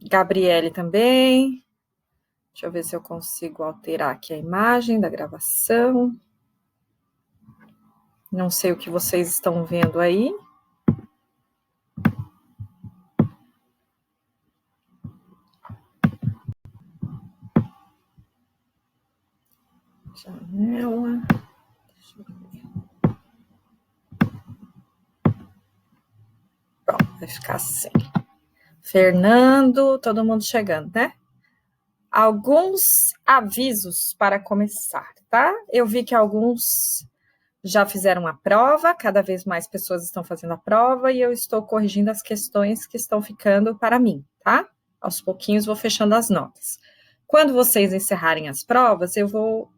Gabriele também. Deixa eu ver se eu consigo alterar aqui a imagem da gravação. Não sei o que vocês estão vendo aí. Janela. Deixa eu ver. Pronto, vai ficar assim. Fernando, todo mundo chegando, né? Alguns avisos para começar, tá? Eu vi que alguns já fizeram a prova, cada vez mais pessoas estão fazendo a prova e eu estou corrigindo as questões que estão ficando para mim, tá? Aos pouquinhos vou fechando as notas. Quando vocês encerrarem as provas, eu vou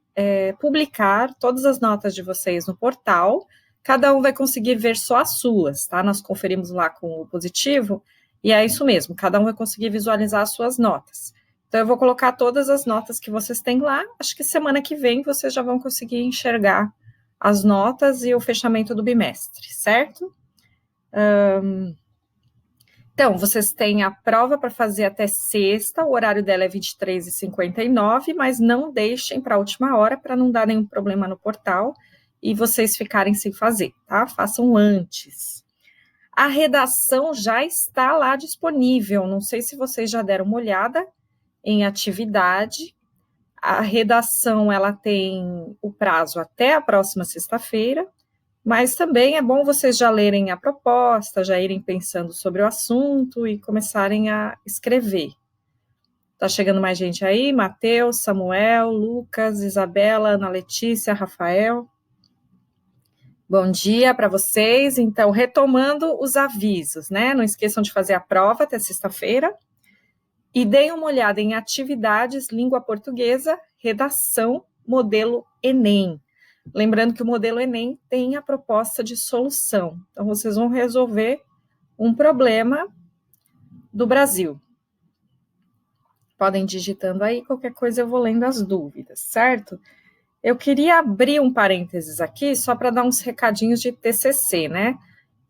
publicar todas as notas de vocês no portal, cada um vai conseguir ver só as suas, tá? Nós conferimos lá com o positivo, e é isso mesmo, cada um vai conseguir visualizar as suas notas. Então, eu vou colocar todas as notas que vocês têm lá, acho que semana que vem vocês já vão conseguir enxergar as notas e o fechamento do bimestre, certo? Então, vocês têm a prova para fazer até sexta, o horário dela é 23h59, mas não deixem para a última hora para não dar nenhum problema no portal e vocês ficarem sem fazer, tá? Façam antes. A redação já está lá disponível, não sei se vocês já deram uma olhada em atividade. A redação, ela tem o prazo até a próxima sexta-feira, mas também é bom vocês já lerem a proposta, já irem pensando sobre o assunto e começarem a escrever. Tá chegando mais gente aí? Matheus, Samuel, Lucas, Isabela, Ana Letícia, Rafael. Bom dia para vocês. Então, retomando os avisos, né? Não esqueçam de fazer a prova até sexta-feira. E deem uma olhada em atividades, língua portuguesa, redação, modelo Enem. Lembrando que o modelo Enem tem a proposta de solução. Então, vocês vão resolver um problema do Brasil. Podem ir digitando aí, qualquer coisa eu vou lendo as dúvidas, certo? Eu queria abrir um parênteses aqui, só para dar uns recadinhos de TCC, né?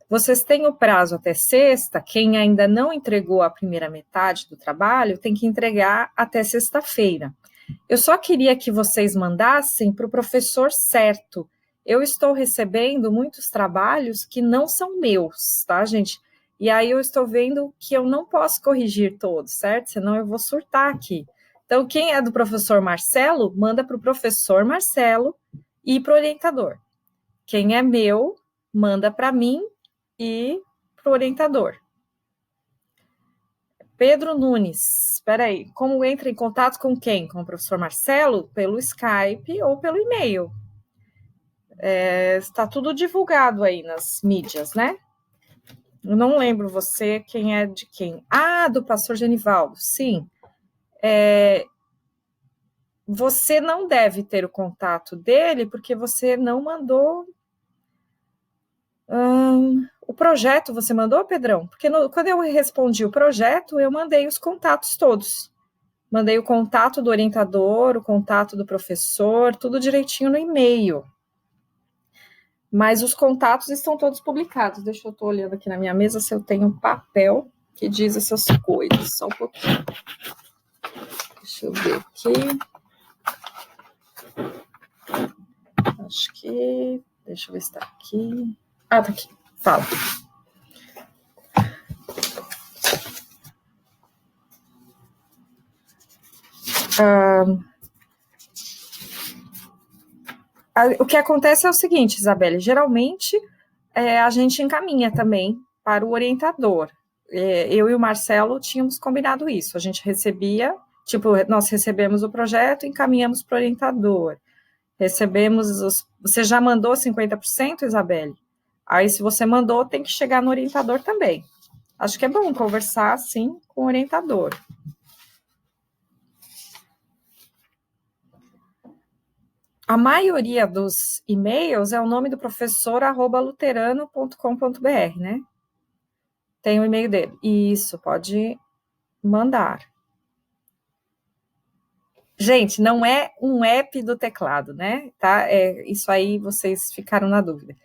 Vocês têm o prazo até sexta, quem ainda não entregou a primeira metade do trabalho tem que entregar até sexta-feira. Eu só queria que vocês mandassem para o professor certo. Eu estou recebendo muitos trabalhos que não são meus, tá, gente? E aí eu estou vendo que eu não posso corrigir todos, certo? Senão eu vou surtar aqui. Então, quem é do professor Marcelo, manda para o professor Marcelo e para o orientador. Quem é meu, manda para mim e para o orientador. Pedro Nunes, espera aí, como entra em contato com quem? Com o professor Marcelo? Pelo Skype ou pelo e-mail. Está tudo divulgado aí nas mídias, né? Eu não lembro você quem é de quem. Ah, do pastor Genivaldo, sim. Você não deve ter o contato dele porque você não mandou o projeto. Você mandou, Pedrão? Porque quando eu respondi o projeto, eu mandei os contatos todos. Mandei o contato do orientador, o contato do professor, tudo direitinho no e-mail. Mas os contatos estão todos publicados. Deixa eu estar olhando aqui na minha mesa se eu tenho um papel que diz essas coisas. Só um pouquinho. Deixa eu ver aqui. Acho que... Deixa eu ver se está aqui. Ah, tá aqui. Fala. O que acontece é o seguinte, Isabelle, geralmente a gente encaminha também para o orientador. Eu e o Marcelo tínhamos combinado isso, a gente recebia, nós recebemos o projeto, encaminhamos para o orientador. Você já mandou 50%, Isabelle? Aí, se você mandou, tem que chegar no orientador também. Acho que é bom conversar, assim, com o orientador. A maioria dos e-mails é o nome do professor, @luterano.com.br, né? Tem o e-mail dele. Isso, pode mandar. Gente, não é um app do teclado, né? Tá? Isso aí vocês ficaram na dúvida.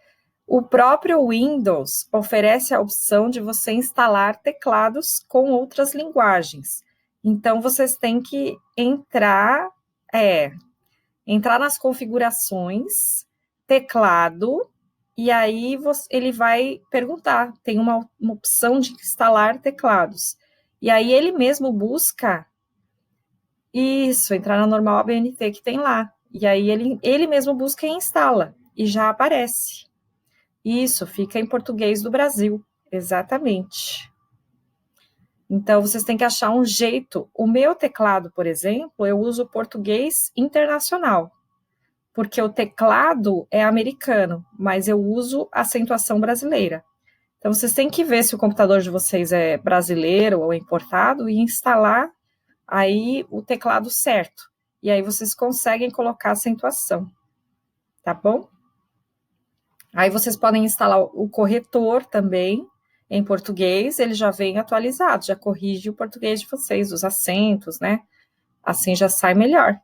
O próprio Windows oferece a opção de você instalar teclados com outras linguagens. Então, vocês têm que entrar nas configurações, teclado, e aí ele vai perguntar, tem uma opção de instalar teclados. E aí ele mesmo busca isso, entrar na normal ABNT que tem lá. E aí ele mesmo busca e instala, e já aparece. Isso, fica em português do Brasil, exatamente. Então, vocês têm que achar um jeito. O meu teclado, por exemplo, eu uso português internacional, porque o teclado é americano, mas eu uso acentuação brasileira. Então, vocês têm que ver se o computador de vocês é brasileiro ou importado e instalar aí o teclado certo. E aí vocês conseguem colocar acentuação, tá bom? Aí vocês podem instalar o corretor também, em português, ele já vem atualizado, já corrige o português de vocês, os acentos, né? Assim já sai melhor.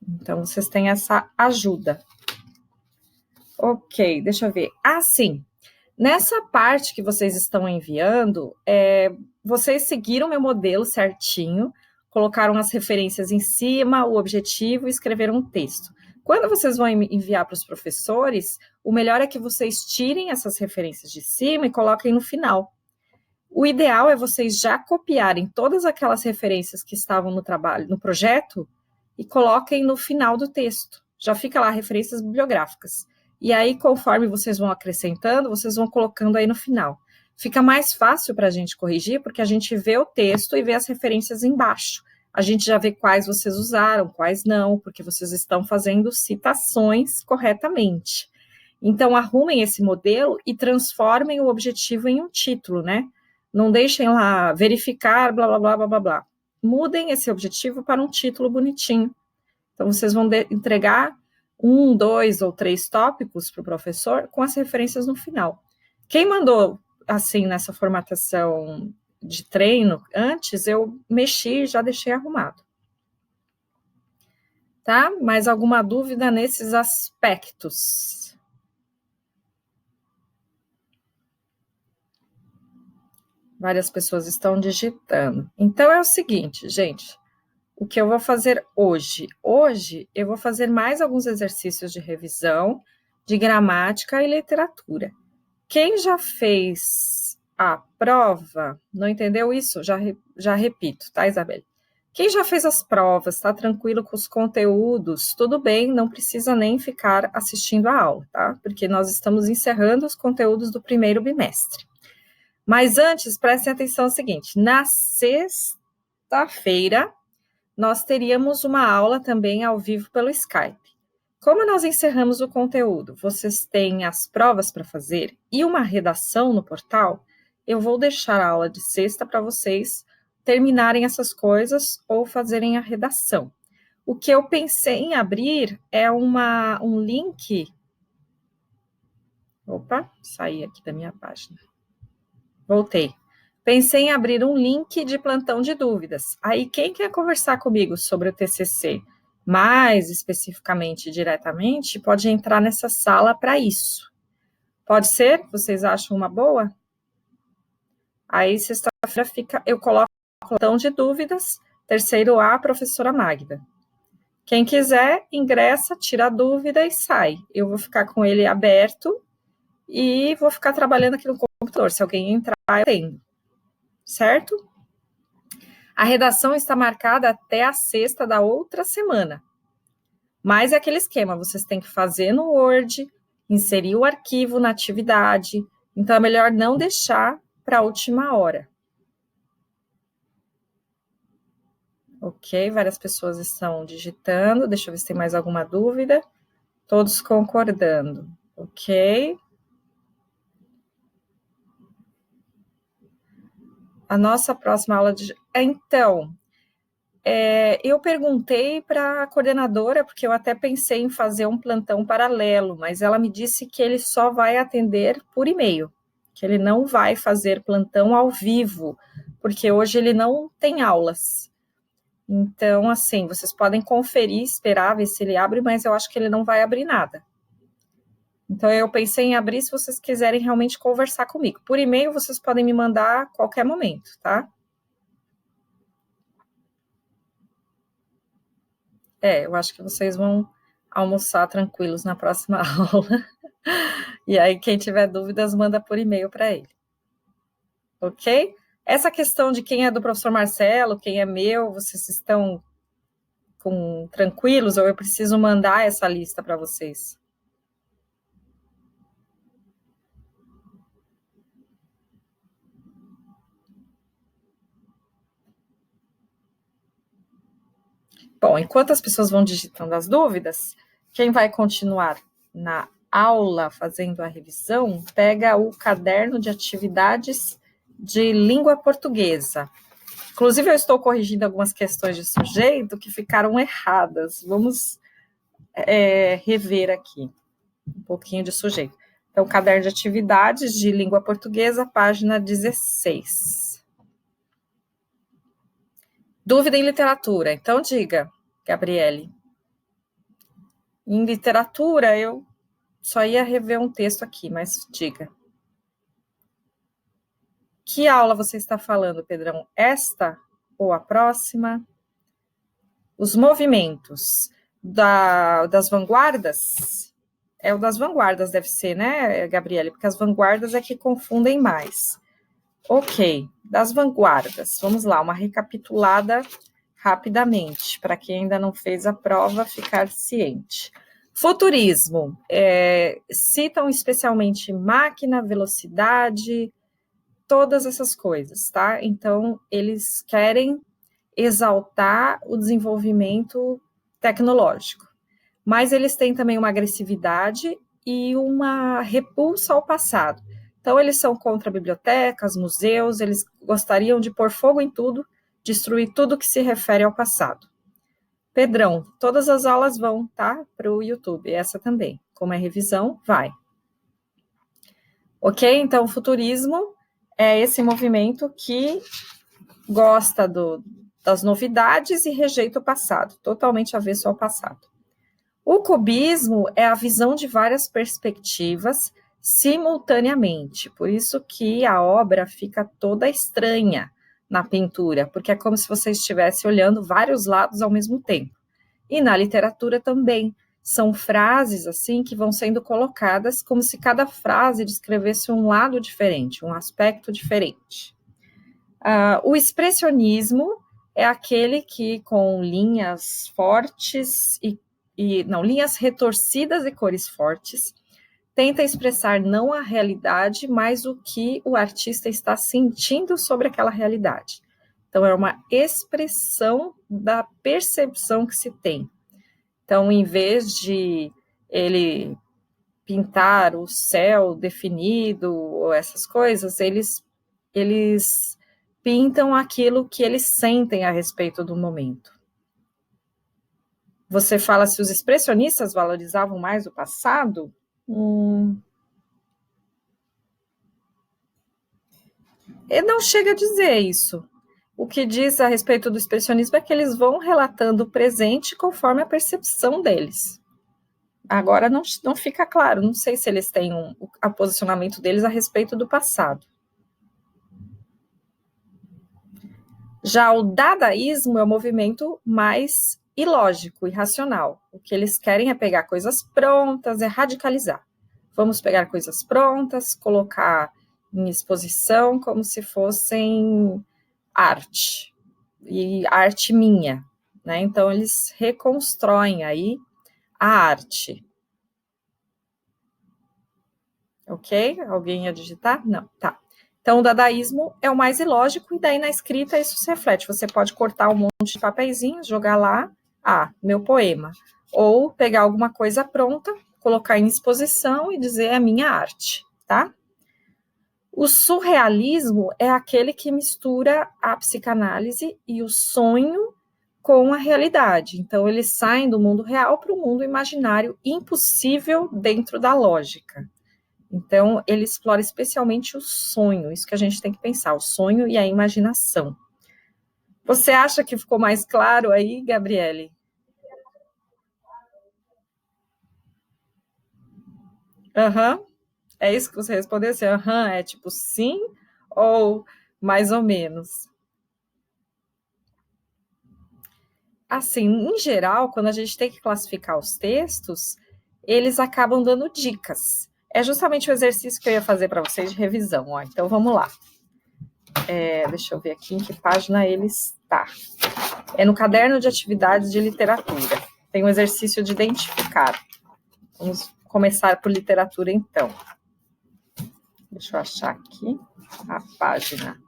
Então, vocês têm essa ajuda. Ok, deixa eu ver. Sim. Nessa parte que vocês estão enviando, vocês seguiram meu modelo certinho, colocaram as referências em cima, o objetivo e escreveram um texto. Quando vocês vão enviar para os professores, o melhor é que vocês tirem essas referências de cima e coloquem no final. O ideal é vocês já copiarem todas aquelas referências que estavam no trabalho, no projeto, e coloquem no final do texto. Já fica lá referências bibliográficas. E aí, conforme vocês vão acrescentando, vocês vão colocando aí no final. Fica mais fácil para a gente corrigir, porque a gente vê o texto e vê as referências embaixo. A gente já vê quais vocês usaram, quais não, porque vocês estão fazendo citações corretamente. Então, arrumem esse modelo e transformem o objetivo em um título, né? Não deixem lá verificar, blá, blá, blá, blá, blá, blá. Mudem esse objetivo para um título bonitinho. Então, vocês vão entregar 1, 2 ou 3 tópicos para o professor com as referências no final. Quem mandou, assim, nessa formatação de treino, antes eu mexi e já deixei arrumado. Tá? Mais alguma dúvida nesses aspectos? Várias pessoas estão digitando. Então, é o seguinte, gente, o que eu vou fazer hoje? Hoje, eu vou fazer mais alguns exercícios de revisão, de gramática e literatura. Quem já fez a prova, não entendeu isso? Já repito, tá, Isabelle? Quem já fez as provas, está tranquilo com os conteúdos, tudo bem, não precisa nem ficar assistindo a aula, tá? Porque nós estamos encerrando os conteúdos do primeiro bimestre. Mas antes, prestem atenção ao seguinte, na sexta-feira, nós teríamos uma aula também ao vivo pelo Skype. Como nós encerramos o conteúdo, vocês têm as provas para fazer e uma redação no portal, eu vou deixar a aula de sexta para vocês terminarem essas coisas ou fazerem a redação. O que eu pensei em abrir é um link... Opa, saí aqui da minha página. Voltei. Pensei em abrir um link de plantão de dúvidas. Aí, quem quer conversar comigo sobre o TCC, mais especificamente, diretamente, pode entrar nessa sala para isso. Pode ser? Vocês acham uma boa? Aí, sexta-feira, eu coloco plantão de dúvidas, terceiro A, professora Magda. Quem quiser, ingressa, tira a dúvida e sai. Eu vou ficar com ele aberto e vou ficar trabalhando aqui no computador. Se alguém entrar, eu tenho. Certo? A redação está marcada até a sexta da outra semana. Mas é aquele esquema, vocês têm que fazer no Word, inserir o arquivo na atividade, então é melhor não deixar para a última hora. Ok, várias pessoas estão digitando, deixa eu ver se tem mais alguma dúvida. Todos concordando, ok. A nossa próxima aula de... Então, eu perguntei para a coordenadora, porque eu até pensei em fazer um plantão paralelo, mas ela me disse que ele só vai atender por e-mail, que ele não vai fazer plantão ao vivo, porque hoje ele não tem aulas. Então, assim, vocês podem conferir, esperar, ver se ele abre, mas eu acho que ele não vai abrir nada. Então, eu pensei em abrir se vocês quiserem realmente conversar comigo. Por e-mail, vocês podem me mandar a qualquer momento, tá? Eu acho que vocês vão almoçar tranquilos na próxima aula. E aí, quem tiver dúvidas, manda por e-mail para ele. Ok? Essa questão de quem é do professor Marcelo, quem é meu, vocês estão tranquilos ou eu preciso mandar essa lista para vocês? Bom, enquanto as pessoas vão digitando as dúvidas, quem vai continuar na aula fazendo a revisão, pega o caderno de atividades de língua portuguesa. Inclusive, eu estou corrigindo algumas questões de sujeito que ficaram erradas. Vamos rever aqui um pouquinho de sujeito. Então, caderno de atividades de língua portuguesa, página 16. Dúvida em literatura. Então, diga, Gabriele. Em literatura, eu só ia rever um texto aqui, mas diga. Que aula você está falando, Pedrão? Esta ou a próxima? Os movimentos das vanguardas? É o das vanguardas, deve ser, né, Gabriele? Porque as vanguardas é que confundem mais. Ok, das vanguardas. Vamos lá, uma recapitulada rapidamente, para quem ainda não fez a prova ficar ciente. Futurismo, citam especialmente máquina, velocidade, todas essas coisas, tá? Então, eles querem exaltar o desenvolvimento tecnológico, mas eles têm também uma agressividade e uma repulsa ao passado. Então, eles são contra bibliotecas, museus, eles gostariam de pôr fogo em tudo, destruir tudo que se refere ao passado. Pedrão, todas as aulas vão, tá? Para o YouTube, essa também. Como é revisão, vai. Ok? Então, o futurismo é esse movimento que gosta das novidades e rejeita o passado, totalmente avesso ao passado. O cubismo é a visão de várias perspectivas simultaneamente, por isso que a obra fica toda estranha na pintura, porque é como se você estivesse olhando vários lados ao mesmo tempo. E na literatura também, são frases assim que vão sendo colocadas como se cada frase descrevesse um lado diferente, um aspecto diferente. O expressionismo é aquele que, com linhas fortes linhas retorcidas e cores fortes, tenta expressar não a realidade, mas o que o artista está sentindo sobre aquela realidade. Então, é uma expressão da percepção que se tem. Então, em vez de ele pintar o céu definido, ou essas coisas, eles pintam aquilo que eles sentem a respeito do momento. Você fala se os expressionistas valorizavam mais o passado? Ele não chega a dizer isso. O que diz a respeito do expressionismo é que eles vão relatando o presente conforme a percepção deles. Agora não fica claro, não sei se eles têm o posicionamento deles a respeito do passado. Já o dadaísmo é um movimento mais ilógico, irracional. O que eles querem é pegar coisas prontas, é radicalizar. Vamos pegar coisas prontas, colocar em exposição como se fossem arte, e arte minha, né? Então, eles reconstroem aí a arte. Ok? Alguém ia digitar? Não, tá. Então, o dadaísmo é o mais ilógico, e daí na escrita isso se reflete. Você pode cortar um monte de papeizinhos, jogar lá, meu poema. Ou pegar alguma coisa pronta, colocar em exposição e dizer é a minha arte, tá? O surrealismo é aquele que mistura a psicanálise e o sonho com a realidade. Então, eles saem do mundo real para o mundo imaginário impossível dentro da lógica. Então, ele explora especialmente o sonho, isso que a gente tem que pensar, o sonho e a imaginação. Você acha que ficou mais claro aí, Gabriele? Aham. É isso que você respondeu? Assim, aham, é tipo sim ou mais ou menos? Assim, em geral, quando a gente tem que classificar os textos, eles acabam dando dicas. É justamente o exercício que eu ia fazer para vocês de revisão. Ó. Então, vamos lá. Deixa eu ver aqui em que página ele está. É no caderno de atividades de literatura. Tem um exercício de identificar. Vamos começar por literatura, então. Deixa eu achar aqui a página.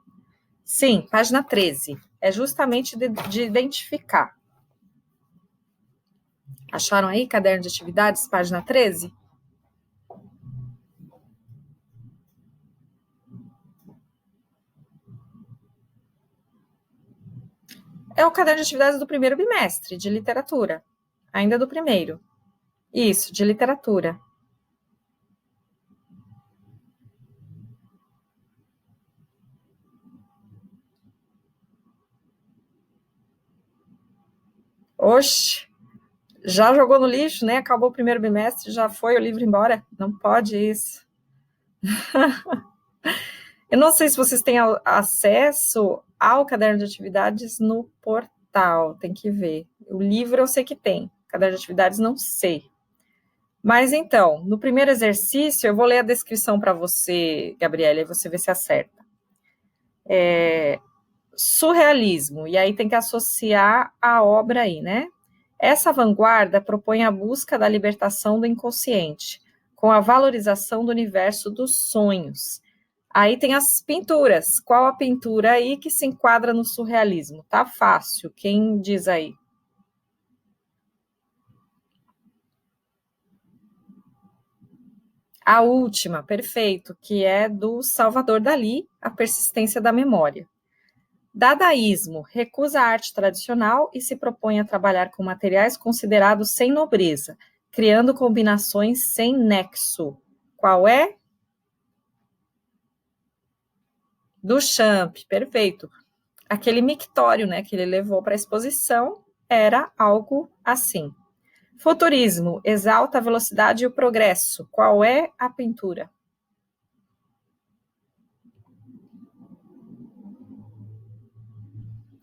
Sim, página 13. É justamente de identificar. Acharam aí, caderno de atividades, página 13? É o caderno de atividades do primeiro bimestre, de literatura. Ainda do primeiro. Isso, de literatura. Oxe, já jogou no lixo, né? Acabou o primeiro bimestre, já foi o livro embora? Não pode isso. Eu não sei se vocês têm acesso ao caderno de atividades no portal, tem que ver. O livro eu sei que tem, caderno de atividades não sei. Mas então, no primeiro exercício, eu vou ler a descrição para você, Gabriela, e você vê se acerta. Surrealismo, e aí tem que associar a obra aí, né? Essa vanguarda propõe a busca da libertação do inconsciente, com a valorização do universo dos sonhos. Aí tem as pinturas. Qual a pintura aí que se enquadra no surrealismo? Tá fácil. Quem diz aí? A última, perfeito, que é do Salvador Dalí, A Persistência da Memória. Dadaísmo recusa a arte tradicional e se propõe a trabalhar com materiais considerados sem nobreza, criando combinações sem nexo. Qual é? Duchamp, perfeito. Aquele mictório, né, que ele levou para a exposição era algo assim. Futurismo exalta a velocidade e o progresso. Qual é a pintura?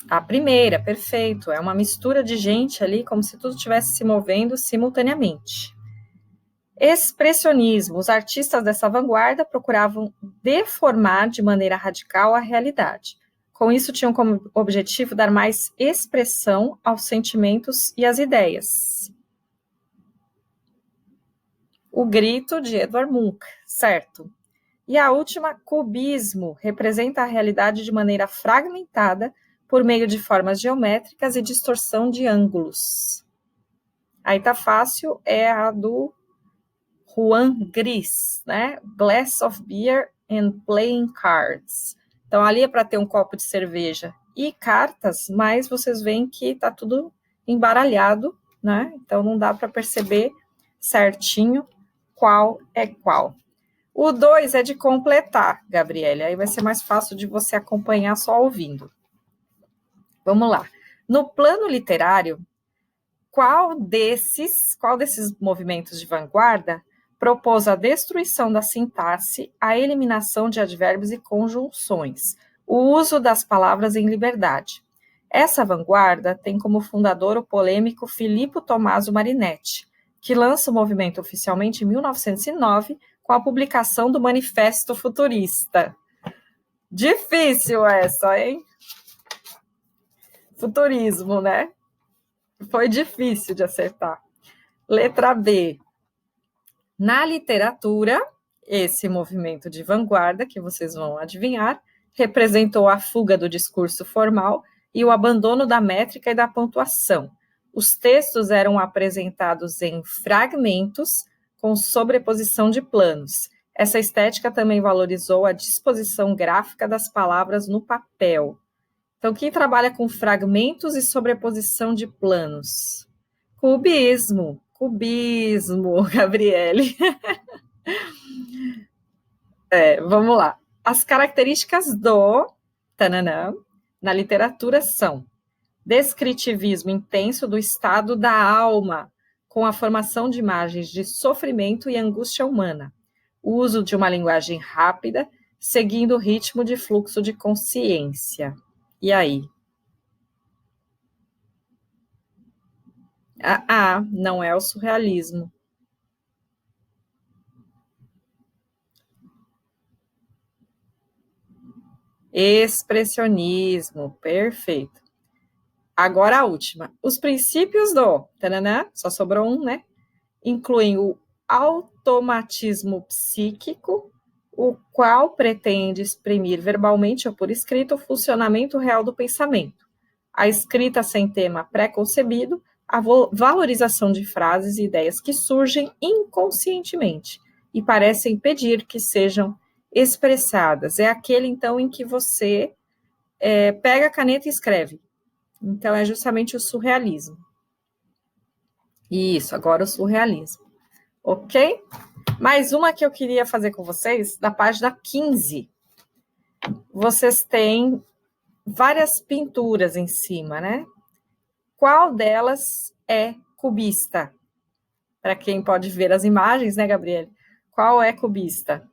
A primeira, perfeito. É uma mistura de gente ali, como se tudo estivesse se movendo simultaneamente. Expressionismo. Os artistas dessa vanguarda procuravam deformar de maneira radical a realidade. Com isso, tinham como objetivo dar mais expressão aos sentimentos e às ideias. O Grito, de Edvard Munch, certo. E a última, cubismo, representa a realidade de maneira fragmentada por meio de formas geométricas e distorção de ângulos. Aí tá fácil, é a do Juan Gris, né? Glass of Beer and Playing Cards. Então, ali é para ter um copo de cerveja e cartas, mas vocês veem que tá tudo embaralhado, né? Então, não dá para perceber certinho qual é qual. O 2 é de completar, Gabriele, aí vai ser mais fácil de você acompanhar só ouvindo. Vamos lá. No plano literário, qual desses movimentos de vanguarda propôs a destruição da sintaxe, a eliminação de advérbios e conjunções, o uso das palavras em liberdade? Essa vanguarda tem como fundador o polêmico Filippo Tommaso Marinetti, que lança o movimento oficialmente em 1909 com a publicação do Manifesto Futurista. Difícil essa, hein? Futurismo, né? Foi difícil de acertar. Letra B. Na literatura, esse movimento de vanguarda, que vocês vão adivinhar, representou a fuga do discurso formal e o abandono da métrica e da pontuação. Os textos eram apresentados em fragmentos com sobreposição de planos. Essa estética também valorizou a disposição gráfica das palavras no papel. Então, quem trabalha com fragmentos e sobreposição de planos? Cubismo, Gabriele. Vamos lá. As características do tananã, na literatura são descritivismo intenso do estado da alma, com a formação de imagens de sofrimento e angústia humana, uso de uma linguagem rápida, seguindo o ritmo de fluxo de consciência. E aí? Não é o surrealismo. Expressionismo, perfeito. Agora a última. Os princípios do, taranã, só sobrou um, né? Incluem o automatismo psíquico, o qual pretende exprimir verbalmente ou por escrito o funcionamento real do pensamento. A escrita sem tema pré-concebido, a valorização de frases e ideias que surgem inconscientemente e parecem pedir que sejam expressadas. É aquele, então, em que você pega a caneta e escreve. Então, é justamente o surrealismo. Isso, agora o surrealismo. Ok? Mais uma que eu queria fazer com vocês, da página 15. Vocês têm várias pinturas em cima, né? Qual delas é cubista? Para quem pode ver as imagens, né, Gabriele? Qual é cubista?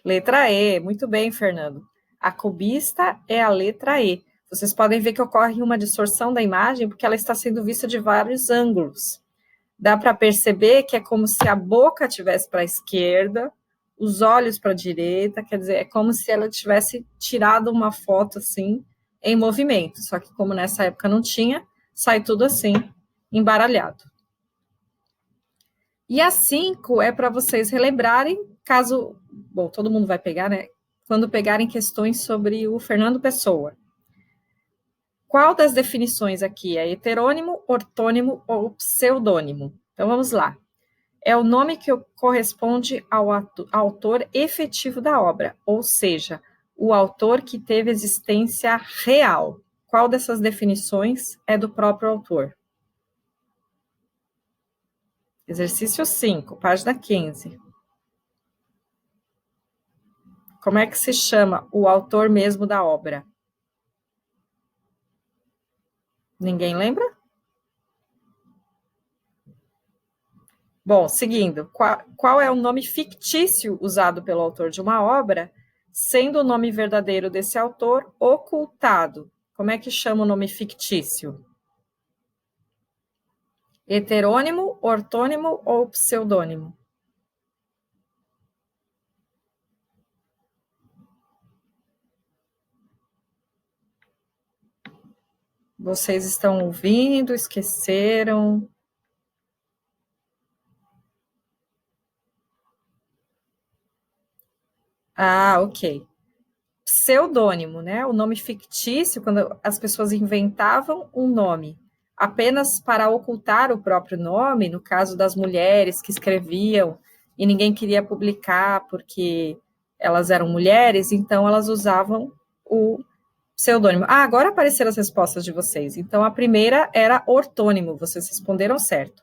Letra E. Muito bem, Fernando. A cubista é a letra E. Vocês podem ver que ocorre uma distorção da imagem porque ela está sendo vista de vários ângulos. Dá para perceber que é como se a boca estivesse para a esquerda, os olhos para a direita, quer dizer, é como se ela tivesse tirado uma foto assim, em movimento. Só que como nessa época não tinha, sai tudo assim, embaralhado. E a 5 é para vocês relembrarem, caso, bom, todo mundo vai pegar, né? Quando pegarem questões sobre o Fernando Pessoa. Qual das definições aqui é heterônimo, ortônimo ou pseudônimo? Então vamos lá. É o nome que corresponde ao autor efetivo da obra, ou seja, o autor que teve existência real. Qual dessas definições é do próprio autor? Exercício 5, página 15. Como é que se chama o autor mesmo da obra? Ninguém lembra? Bom, seguindo, qual é o nome fictício usado pelo autor de uma obra, sendo o nome verdadeiro desse autor ocultado? Como é que chama o nome fictício? Heterônimo, ortônimo ou pseudônimo? Vocês estão ouvindo? Esqueceram? Ok. Pseudônimo, né? O nome fictício, quando as pessoas inventavam um nome apenas para ocultar o próprio nome, no caso das mulheres que escreviam e ninguém queria publicar porque elas eram mulheres, então elas usavam o pseudônimo. Agora apareceram as respostas de vocês. Então a primeira era ortônimo, vocês responderam certo.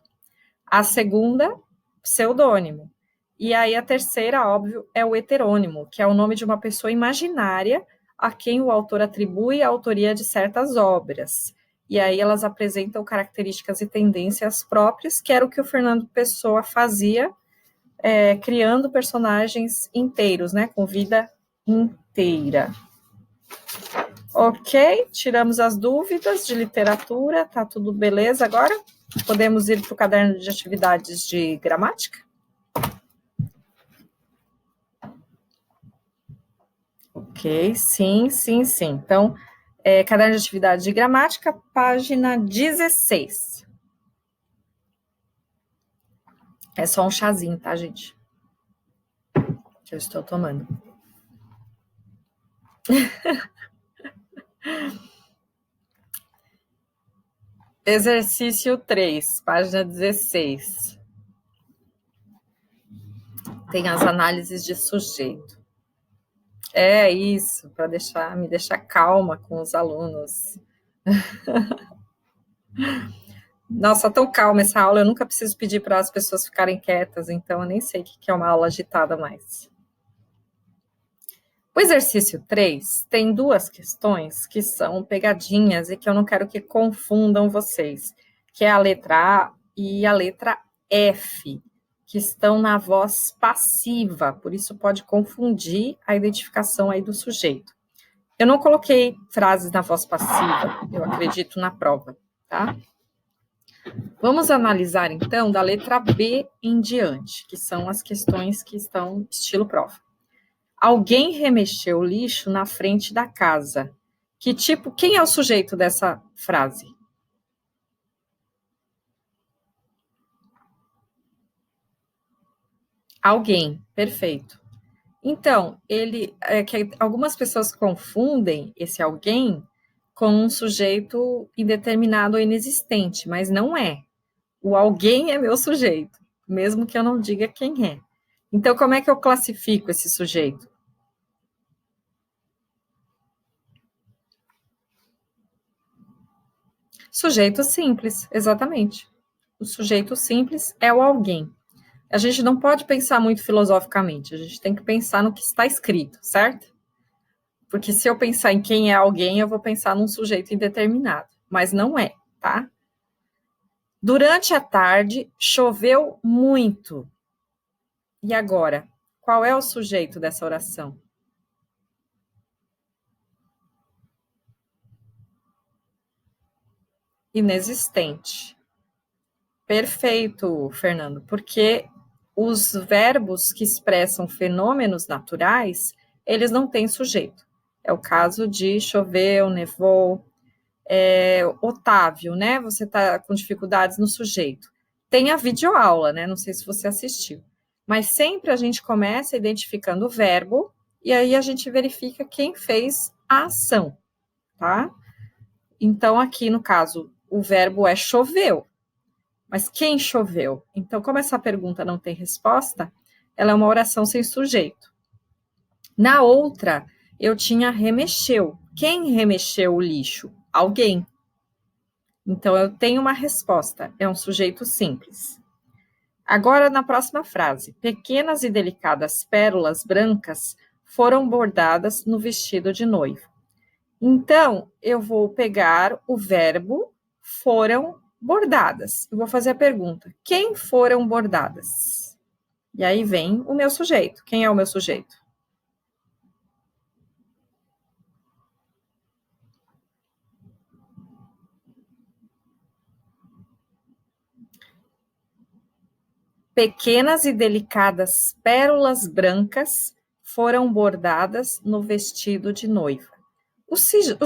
A segunda, pseudônimo. E aí a terceira, óbvio, é o heterônimo, que é o nome de uma pessoa imaginária a quem o autor atribui a autoria de certas obras. E aí elas apresentam características e tendências próprias, que era o que o Fernando Pessoa fazia, criando personagens inteiros, né, com vida inteira. Ok, tiramos as dúvidas de literatura, tá tudo beleza agora? Podemos ir para o caderno de atividades de gramática? Ok, sim. Então, caderno de atividades de gramática, página 16. É só um chazinho, tá, gente? Que eu estou tomando. Exercício 3, página 16. Tem as análises de sujeito. É isso, para me deixar calma com os alunos. Nossa, tão calma essa aula, eu nunca preciso pedir para as pessoas ficarem quietas, então eu nem sei o que é uma aula agitada mais. exercício 3 tem duas questões que são pegadinhas e que eu não quero que confundam vocês, que é a letra A e a letra F, que estão na voz passiva, por isso pode confundir a identificação aí do sujeito. Eu não coloquei frases na voz passiva, eu acredito na prova, tá? Vamos analisar, então, da letra B em diante, que são as questões que estão estilo prova. Alguém remexeu o lixo na frente da casa. Quem é o sujeito dessa frase? Alguém, perfeito. Então, algumas pessoas confundem esse alguém com um sujeito indeterminado ou inexistente, mas não é. O alguém é meu sujeito, mesmo que eu não diga quem é. Então, como é que eu classifico esse sujeito? Sujeito simples, exatamente. O sujeito simples é o alguém. A gente não pode pensar muito filosoficamente, a gente tem que pensar no que está escrito, certo? Porque se eu pensar em quem é alguém, eu vou pensar num sujeito indeterminado, mas não é, tá? Durante a tarde, choveu muito. E agora? Qual é o sujeito dessa oração? Inexistente. Perfeito, Fernando, porque os verbos que expressam fenômenos naturais, eles não têm sujeito. É o caso de choveu, nevou, Otávio, né? Você está com dificuldades no sujeito. Tem a videoaula, né? Não sei se você assistiu. Mas sempre a gente começa identificando o verbo e aí a gente verifica quem fez a ação, tá? Então, aqui no caso, o verbo é choveu. Mas quem choveu? Então, como essa pergunta não tem resposta, ela é uma oração sem sujeito. Na outra, eu tinha remexeu. Quem remexeu o lixo? Alguém. Então, eu tenho uma resposta, é um sujeito simples. Agora, na próxima frase, pequenas e delicadas pérolas brancas foram bordadas no vestido de noivo. Então, eu vou pegar o verbo foram bordadas. Eu vou fazer a pergunta: quem foram bordadas? E aí vem o meu sujeito. Quem é o meu sujeito? Pequenas e delicadas pérolas brancas foram bordadas no vestido de noiva. O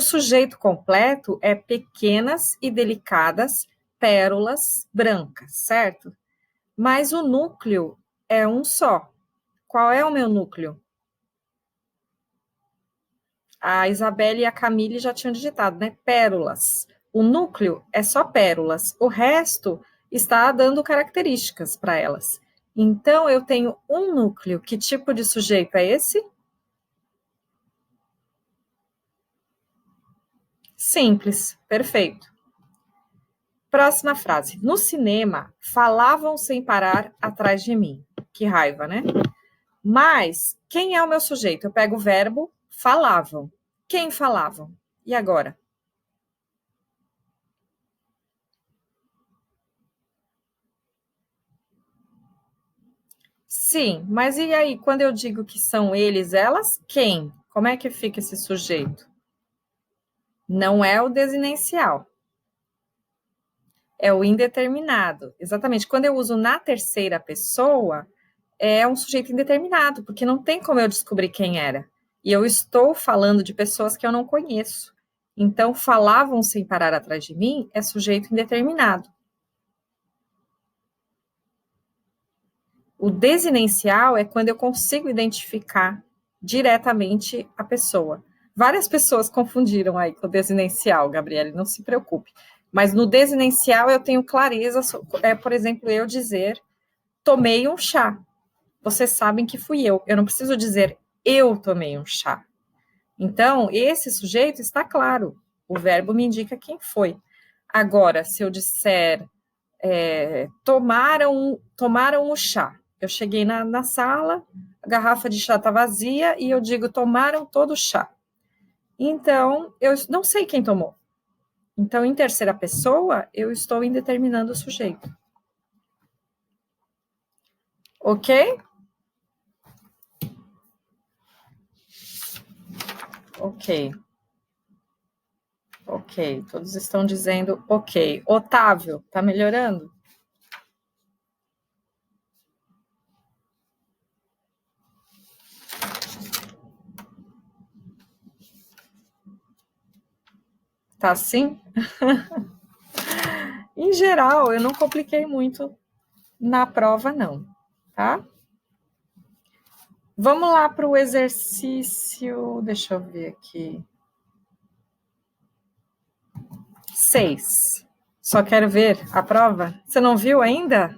sujeito completo é pequenas e delicadas pérolas brancas, certo? Mas o núcleo é um só. Qual é o meu núcleo? A Isabelle e a Camille já tinham digitado, né? Pérolas. O núcleo é só pérolas. O resto está dando características para elas. Então, eu tenho um núcleo. Que tipo de sujeito é esse? Simples, perfeito. Próxima frase. No cinema, falavam sem parar atrás de mim. Que raiva, né? Mas, quem é o meu sujeito? Eu pego o verbo falavam. Quem falavam? E agora? Sim, mas e aí, quando eu digo que são eles, elas, quem? Como é que fica esse sujeito? Não é o desinencial, é o indeterminado. Exatamente. Quando eu uso na terceira pessoa, é um sujeito indeterminado, porque não tem como eu descobrir quem era. E eu estou falando de pessoas que eu não conheço. Então, falavam sem parar atrás de mim é sujeito indeterminado. O desinencial é quando eu consigo identificar diretamente a pessoa. Várias pessoas confundiram aí com o desinencial, Gabriele, não se preocupe. Mas no desinencial eu tenho clareza, por exemplo, eu dizer tomei um chá. Vocês sabem que fui eu. Eu não preciso dizer eu tomei um chá. Então, esse sujeito está claro. O verbo me indica quem foi. Agora, se eu disser tomaram o chá. Eu cheguei na sala, a garrafa de chá está vazia e eu digo, tomaram todo o chá. Então, eu não sei quem tomou. Então, em terceira pessoa, eu estou indeterminando o sujeito. Ok? Ok. Ok, todos estão dizendo ok. Otávio, tá melhorando? Tá assim? Em geral, eu não compliquei muito na prova, não, tá? Vamos lá para o exercício, deixa eu ver aqui. 6. Só quero ver a prova. Você não viu ainda?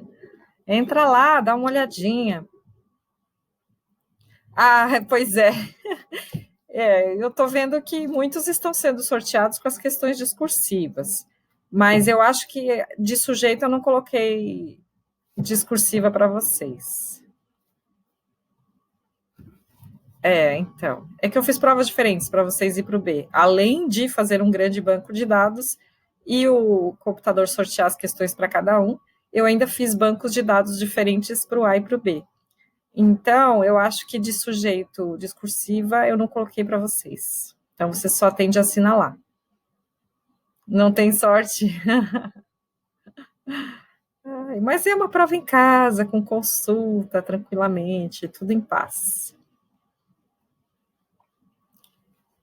Entra lá, dá uma olhadinha. Ah, pois é. Eu estou vendo que muitos estão sendo sorteados com as questões discursivas. Mas eu acho que de sujeito eu não coloquei discursiva para vocês. Então. É que eu fiz provas diferentes para vocês ir para o B. Além de fazer um grande banco de dados e o computador sortear as questões para cada um, eu ainda fiz bancos de dados diferentes para o A e para o B. Então, eu acho que de sujeito discursiva eu não coloquei para vocês. Então, você só tem de assinalar. Não tem sorte? Ai, mas é uma prova em casa, com consulta, tranquilamente, tudo em paz.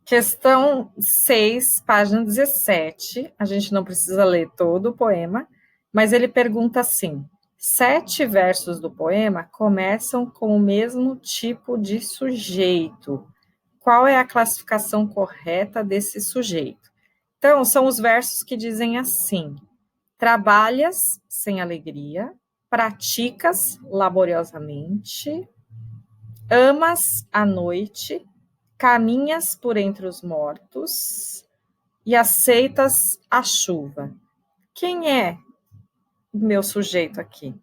Questão 6, página 17. A gente não precisa ler todo o poema, mas ele pergunta assim: 7 versos do poema começam com o mesmo tipo de sujeito. Qual é a classificação correta desse sujeito? Então, são os versos que dizem assim: trabalhas sem alegria, praticas laboriosamente, amas a noite, caminhas por entre os mortos e aceitas a chuva. Quem é o meu sujeito aqui?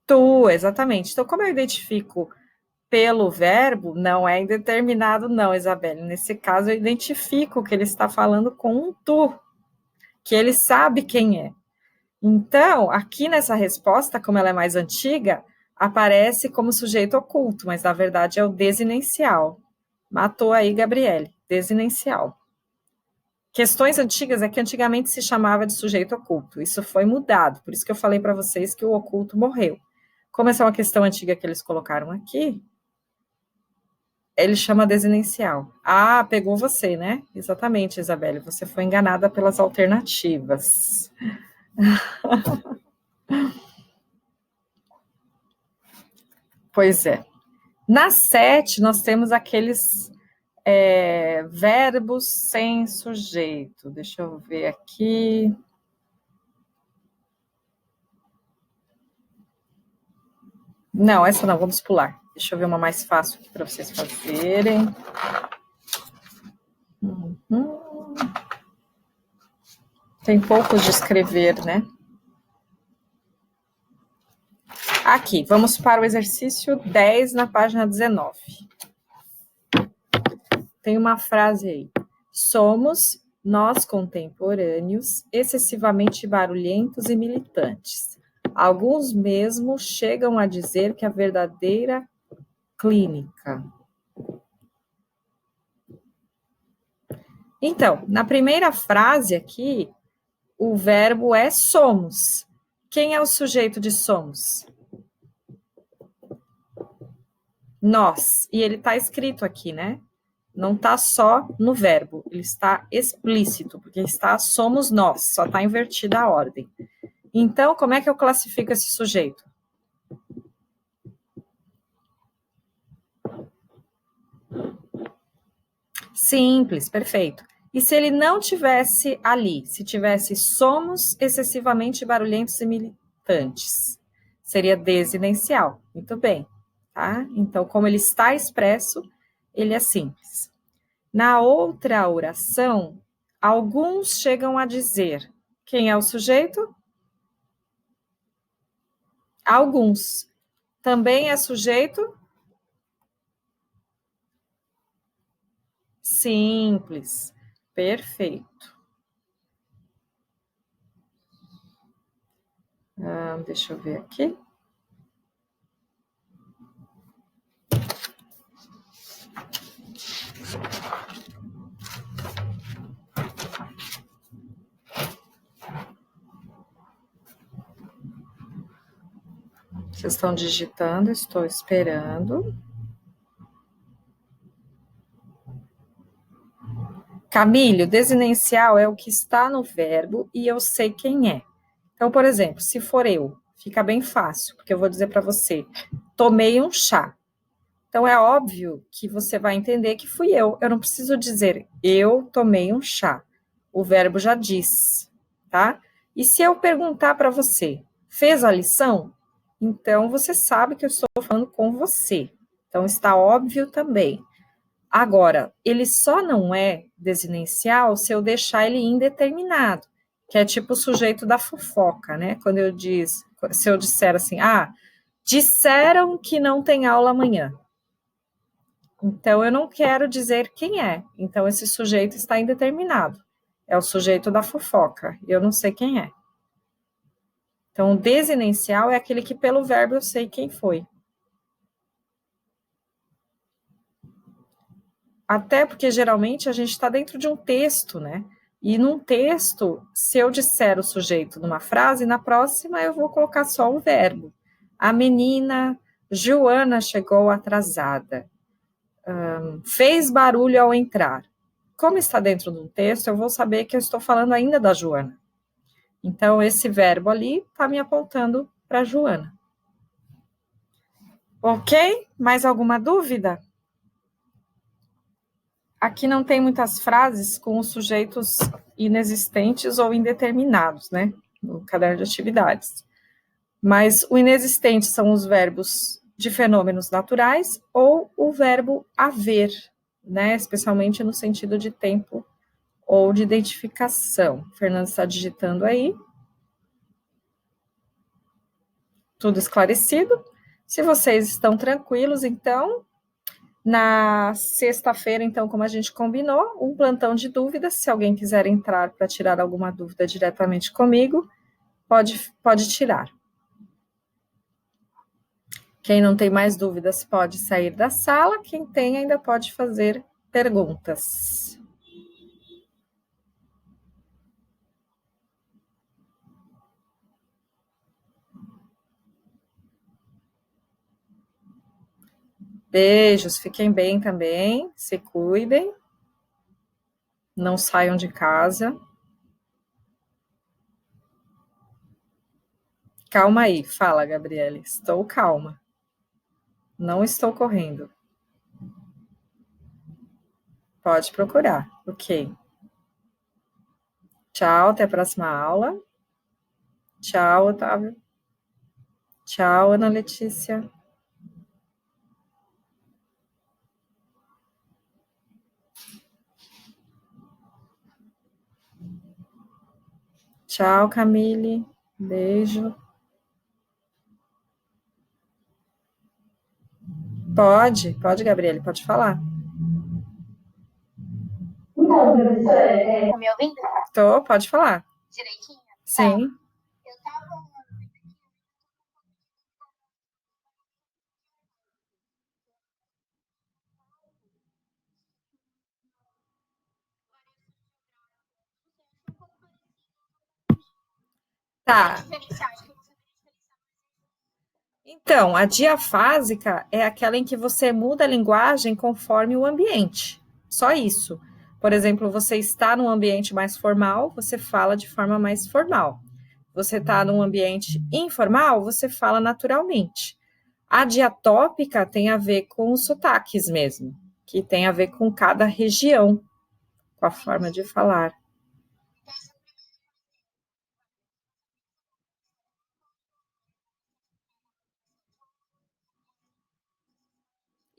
Tu, exatamente. Então, como eu identifico pelo verbo, não é indeterminado, não, Isabelle. Nesse caso, eu identifico que ele está falando com um tu, que ele sabe quem é. Então, aqui nessa resposta, como ela é mais antiga, aparece como sujeito oculto, mas na verdade é o desinencial. Matou aí, Gabriele, desinencial. Questões antigas é que antigamente se chamava de sujeito oculto. Isso foi mudado, por isso que eu falei para vocês que o oculto morreu. Como essa é uma questão antiga que eles colocaram aqui, ele chama desinencial. Ah, pegou você, né? Exatamente, Isabelle, você foi enganada pelas alternativas. Pois é. Na 7, nós temos aqueles verbos sem sujeito. Deixa eu ver aqui. Não, essa não, vamos pular. Deixa eu ver uma mais fácil aqui para vocês fazerem. Tem pouco de escrever, né? Aqui, vamos para o exercício 10, na página 19. Tem uma frase aí. Somos, nós contemporâneos, excessivamente barulhentos e militantes. Alguns mesmo chegam a dizer que a verdadeira clínica. Então, na primeira frase aqui, o verbo é somos. Quem é o sujeito de somos? Nós. E ele está escrito aqui, né? Não está só no verbo, ele está explícito, porque está somos nós, só está invertida a ordem. Então, como é que eu classifico esse sujeito? Simples, perfeito. E se ele não tivesse ali, se tivesse somos excessivamente barulhentos e militantes, seria desinencial. Muito bem, tá? Então, como ele está expresso, ele é simples. Na outra oração, alguns chegam a dizer, quem é o sujeito? Alguns. Também é sujeito simples. Perfeito. Deixa eu ver aqui. Vocês estão digitando, estou esperando. Camille, o desinicial é o que está no verbo e eu sei quem é. Então, por exemplo, se for eu, fica bem fácil, porque eu vou dizer para você, tomei um chá. Então, é óbvio que você vai entender que fui eu. Eu não preciso dizer, eu tomei um chá. O verbo já diz, tá? E se eu perguntar para você, fez a lição? Então, você sabe que eu estou falando com você. Então, está óbvio também. Agora, ele só não é desinencial se eu deixar ele indeterminado, que é tipo o sujeito da fofoca, né? Se eu disser assim, disseram que não tem aula amanhã. Então, eu não quero dizer quem é. Então, esse sujeito está indeterminado. É o sujeito da fofoca. Eu não sei quem é. Então, o desinencial é aquele que, pelo verbo, eu sei quem foi. Até porque, geralmente, a gente está dentro de um texto, né? E num texto, se eu disser o sujeito numa frase, na próxima eu vou colocar só o verbo. A menina Joana chegou atrasada. Fez barulho ao entrar. Como está dentro de um texto, eu vou saber que eu estou falando ainda da Joana. Então, esse verbo ali está me apontando para a Joana. Ok? Mais alguma dúvida? Aqui não tem muitas frases com os sujeitos inexistentes ou indeterminados, né? No caderno de atividades. Mas o inexistente são os verbos de fenômenos naturais ou o verbo haver, né? Especialmente no sentido de tempo ou de identificação. O Fernando está digitando aí. Tudo esclarecido? Se vocês estão tranquilos, então, na sexta-feira, então, como a gente combinou, um plantão de dúvidas. Se alguém quiser entrar para tirar alguma dúvida diretamente comigo, pode tirar. Quem não tem mais dúvidas pode sair da sala, quem tem ainda pode fazer perguntas. Beijos, fiquem bem também, se cuidem, não saiam de casa. Calma aí, fala, Gabriele. Estou calma. Não estou correndo. Pode procurar. Ok. Tchau, até a próxima aula. Tchau, Otávio. Tchau, Ana Letícia. Tchau, Camille. Beijo. Pode, Gabriele, pode falar. Então, professora, tá me ouvindo? Tô, pode falar. Direitinho? Sim. Eu tava. Tá. Então, a diafásica é aquela em que você muda a linguagem conforme o ambiente. Só isso. Por exemplo, você está num ambiente mais formal, você fala de forma mais formal. Você está num ambiente informal, você fala naturalmente. A diatópica tem a ver com os sotaques mesmo, que tem a ver com cada região, com a forma de falar.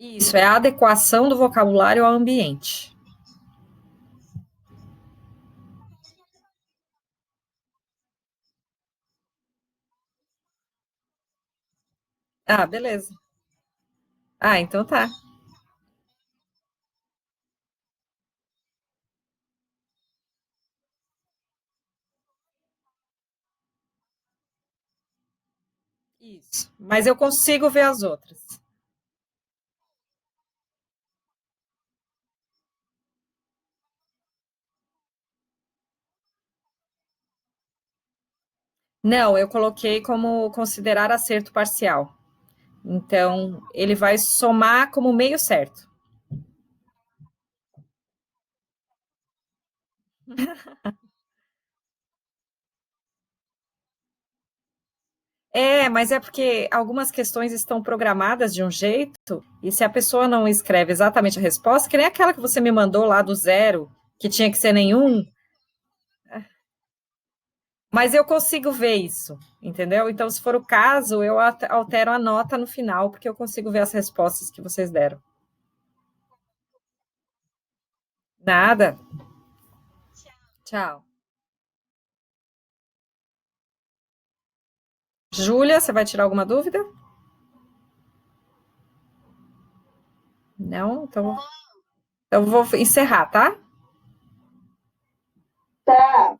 Isso, é a adequação do vocabulário ao ambiente. Ah, beleza. Ah, então tá. Isso. Mas eu consigo ver as outras. Não, eu coloquei como considerar acerto parcial. Então, ele vai somar como meio certo. É, mas é porque algumas questões estão programadas de um jeito, e se a pessoa não escreve exatamente a resposta, que nem aquela que você me mandou lá do zero, que tinha que ser nenhum, mas eu consigo ver isso, entendeu? Então, se for o caso, eu altero a nota no final, porque eu consigo ver as respostas que vocês deram. Nada. Tchau. Júlia, você vai tirar alguma dúvida? Não? Então eu vou encerrar, tá? Tá.